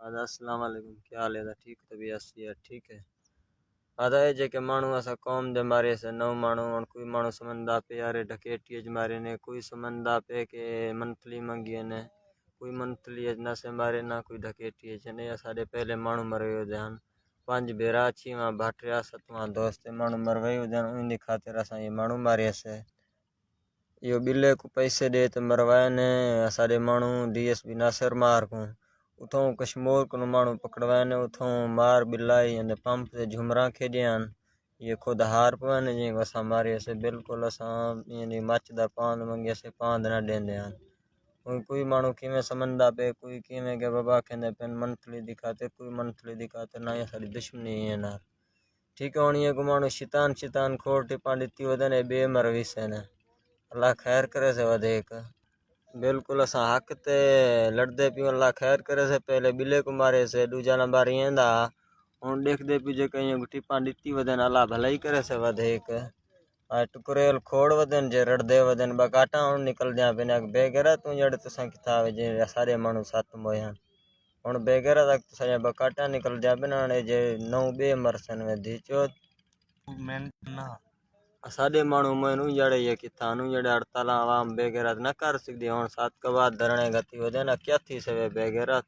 السلام علیکم، کیا حال ہے؟ ٹھیک طبیعت صحت ٹھیک ہے؟ آدھا ہے جے کہ مانو اسا قوم دے مارے سے نو مانو کوئی مانو سمندا پہ یارے ڈکیٹی اج مارے نے، کوئی سمندا پہ کہ منتھلی منگی نے، کوئی منتھلی اج نہ سے مارے نہ کوئی ڈکیٹی اج نے. ساڈے پہلے مانو مرے ہو دہن 5 بیرا چھیواں بھٹریا 7واں دوست مانو مرے ہو دہن ان دی خاطر اسا یہ مانو مارے سے. یہ بلے کو پیسے دے تے مروائے نے. ساڈے مانو ڈی ایس پی ناصر مار کو اتھوں کشمور کو مانو پکڑوائے نے، اتھوں مار بلائی اندے پمپ تے جھمراں کھیڈیاں. یہ خود ہار پوانے جی وسا مارے سے بالکل اساں یعنی مچ دا پاند منگے سے پاند نہ دیندے ہن. کوئی مانو کیویں سمندا پہ کوئی کیویں کہ بابا کہندے پن منتھلی دکھاتے کوئی منتھلی دکھاتے نہ یہ ساری دشمنی ہے نا. ٹھیک ہے ہن یہ کو مانو شیطان کھوڑ ٹپاں دتی ودن بے مروی سے نے. اللہ خیر کرے سے ودیک بالکل اساں حق تے لڑدے پیو. اللہ خیر کرے سے. پہلے بلے کو مارے سے دوجا نمبر ایندا ہن دیکھ دے پی جے کہیں ٹپاں دتی ودن اللہ بھلائی کرے سے ودیک. ٹکریل کھوڑ ودن جے رڑدے ودن بکاٹا ہن نکل دیاں پہ بے گرا تو جڑ تساں کتا جے سارے مانو سات مویاں ہن بے گرا تک تساں بکاٹا نکل جا بنا جے نو بے مرسن ودی چوت میں نہ ساڈے مانو مینوں جڑے یہ کتا نو جڑے ہڑتال عوام بے غیرت نہ کر سکدی. ہن سات کبا دھرنے گتی ودے نا کیا تھی سے بے غیرت.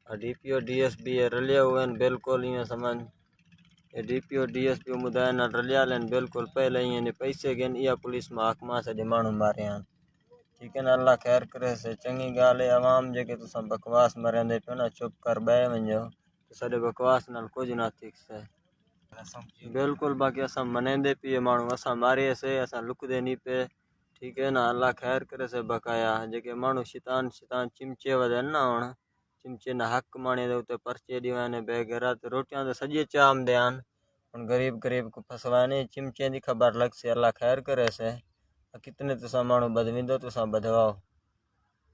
D P O D S P رلے ہوئے بالکل یہ سمجھ D P O D S P مدائن رلیا لین بالکل پہلے ہی پیسے گن یا پولیس محکمہ سے مانو مارے ہیں. ٹھیک ہے نا. اللہ خیر کرے سے. چنگی گال ہے عوام جے کہ تساں بکواس مرندے پیو نا چپ کر بہ ونجو ساڈے بکواس نال کچھ نہ تھیک سے بالکل. باقی اساں منیندے پی مانو اساں مارے سے اساں لک دے نہیں پہ. ٹھیک ہے نا. اللہ خیر کرے سے. بقایا جے کہ مانو شیطان چمچے ودن نا ہن چمچے نہ حق مانے دے تے پرچے دیوان بے غیرت روٹیاں تے سجے چام دیان ہن غریب کو پھسوانے چمچے دی خبر لگ سے. اللہ خیر کرے سے. کتنے تساں مانو بدویندو تساں بدواؤ.